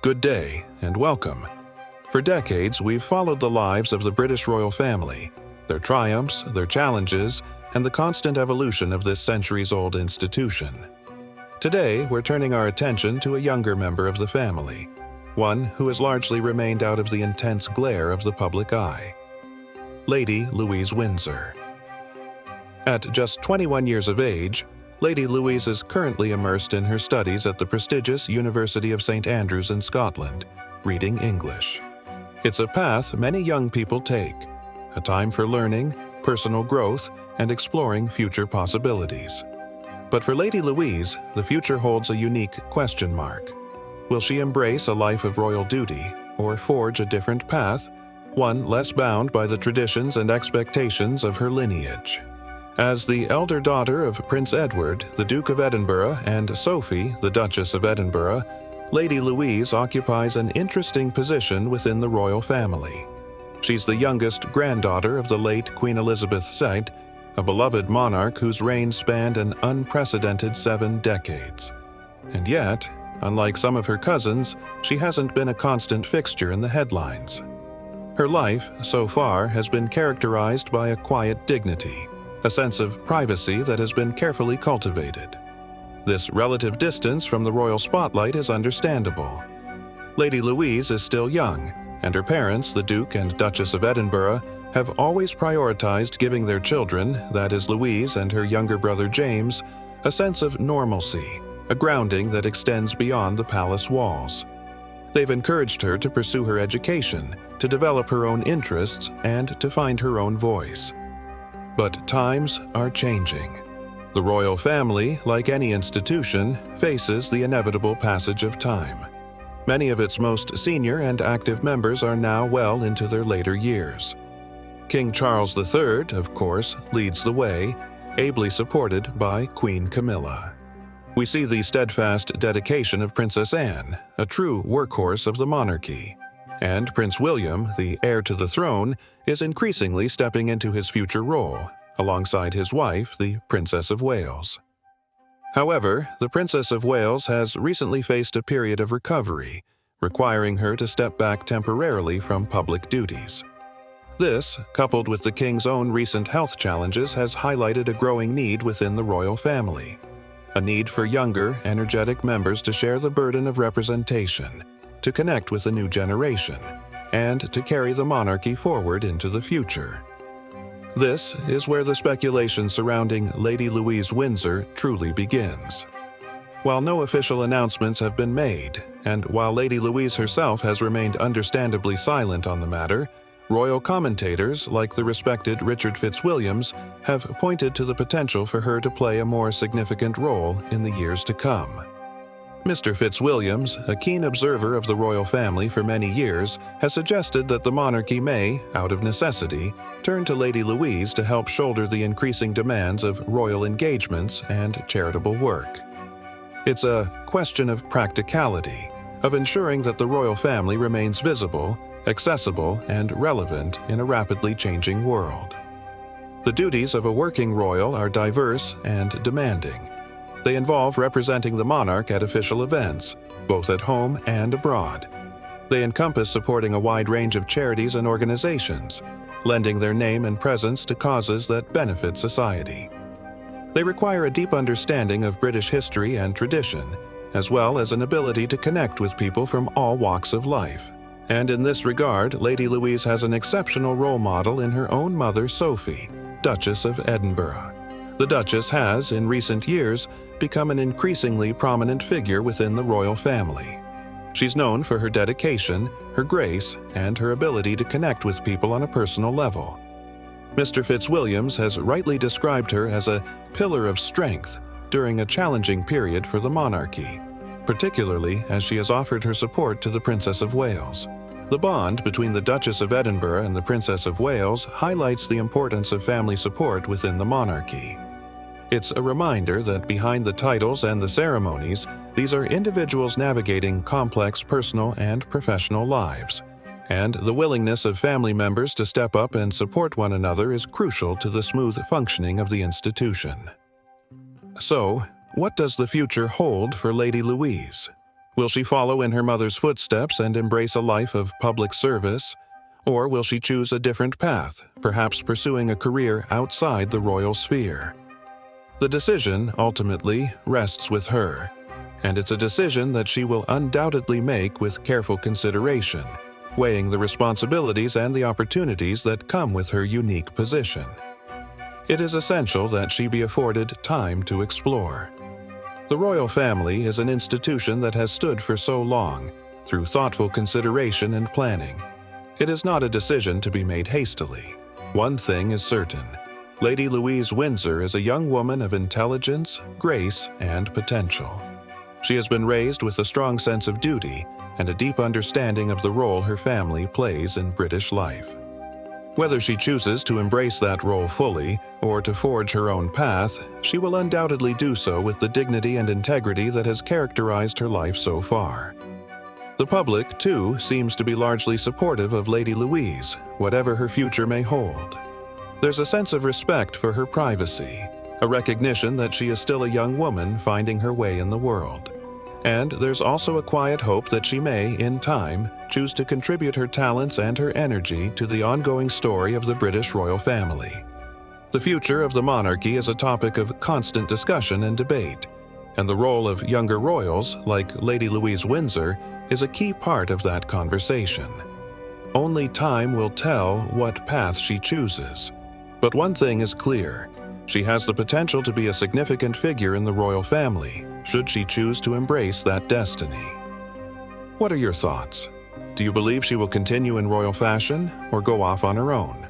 Good day and welcome. For decades, we've followed the lives of the British royal family, their triumphs, their challenges, and the constant evolution of this centuries-old institution. Today, we're turning our attention to a younger member of the family, one who has largely remained out of the intense glare of the public eye. Lady Louise Windsor. At just 21 years of age, Lady Louise is currently immersed in her studies at the prestigious University of St. Andrews in Scotland, reading English. It's a path many young people take, a time for learning, personal growth, and exploring future possibilities. But for Lady Louise, the future holds a unique question mark. Will she embrace a life of royal duty, or forge a different path, one less bound by the traditions and expectations of her lineage? As the elder daughter of Prince Edward, the Duke of Edinburgh, and Sophie, the Duchess of Edinburgh, Lady Louise occupies an interesting position within the royal family. She's the youngest granddaughter of the late Queen Elizabeth II, a beloved monarch whose reign spanned an unprecedented 7 decades. And yet, unlike some of her cousins, she hasn't been a constant fixture in the headlines. Her life, so far, has been characterized by a quiet dignity, a sense of privacy that has been carefully cultivated. This relative distance from the royal spotlight is understandable. Lady Louise is still young, and her parents, the Duke and Duchess of Edinburgh, have always prioritized giving their children, that is Louise and her younger brother James, a sense of normalcy, a grounding that extends beyond the palace walls. They've encouraged her to pursue her education, to develop her own interests, and to find her own voice. But times are changing. The royal family, like any institution, faces the inevitable passage of time. Many of its most senior and active members are now well into their later years. King Charles III, of course, leads the way, ably supported by Queen Camilla. We see the steadfast dedication of Princess Anne, a true workhorse of the monarchy. And Prince William, the heir to the throne, is increasingly stepping into his future role, alongside his wife, the Princess of Wales. However, the Princess of Wales has recently faced a period of recovery, requiring her to step back temporarily from public duties. This, coupled with the King's own recent health challenges, has highlighted a growing need within the royal family, a need for younger, energetic members to share the burden of representation, to connect with a new generation, and to carry the monarchy forward into the future. This is where the speculation surrounding Lady Louise Windsor truly begins. While no official announcements have been made, and while Lady Louise herself has remained understandably silent on the matter, royal commentators like the respected Richard Fitzwilliams have pointed to the potential for her to play a more significant role in the years to come. Mr. Fitzwilliams, a keen observer of the royal family for many years, has suggested that the monarchy may, out of necessity, turn to Lady Louise to help shoulder the increasing demands of royal engagements and charitable work. It's a question of practicality, of ensuring that the royal family remains visible, accessible, and relevant in a rapidly changing world. The duties of a working royal are diverse and demanding. They involve representing the monarch at official events, both at home and abroad. They encompass supporting a wide range of charities and organizations, lending their name and presence to causes that benefit society. They require a deep understanding of British history and tradition, as well as an ability to connect with people from all walks of life. And in this regard, Lady Louise has an exceptional role model in her own mother, Sophie, Duchess of Edinburgh. The Duchess has, in recent years, become an increasingly prominent figure within the royal family. She's known for her dedication, her grace, and her ability to connect with people on a personal level. Mr. Fitzwilliams has rightly described her as a pillar of strength during a challenging period for the monarchy, particularly as she has offered her support to the Princess of Wales. The bond between the Duchess of Edinburgh and the Princess of Wales highlights the importance of family support within the monarchy. It's a reminder that behind the titles and the ceremonies, these are individuals navigating complex personal and professional lives, and the willingness of family members to step up and support one another is crucial to the smooth functioning of the institution. So, what does the future hold for Lady Louise? Will she follow in her mother's footsteps and embrace a life of public service? Or will she choose a different path, perhaps pursuing a career outside the royal sphere? The decision, ultimately, rests with her, and it's a decision that she will undoubtedly make with careful consideration, weighing the responsibilities and the opportunities that come with her unique position. It is essential that she be afforded time to explore. The royal family is an institution that has stood for so long, through thoughtful consideration and planning. It is not a decision to be made hastily. One thing is certain: Lady Louise Windsor is a young woman of intelligence, grace, and potential. She has been raised with a strong sense of duty and a deep understanding of the role her family plays in British life. Whether she chooses to embrace that role fully or to forge her own path, she will undoubtedly do so with the dignity and integrity that has characterized her life so far. The public, too, seems to be largely supportive of Lady Louise, whatever her future may hold. There's a sense of respect for her privacy, a recognition that she is still a young woman finding her way in the world. And there's also a quiet hope that she may, in time, choose to contribute her talents and her energy to the ongoing story of the British royal family. The future of the monarchy is a topic of constant discussion and debate, and the role of younger royals, like Lady Louise Windsor, is a key part of that conversation. Only time will tell what path she chooses. But one thing is clear: she has the potential to be a significant figure in the royal family, should she choose to embrace that destiny. What are your thoughts? Do you believe she will continue in royal fashion or go off on her own?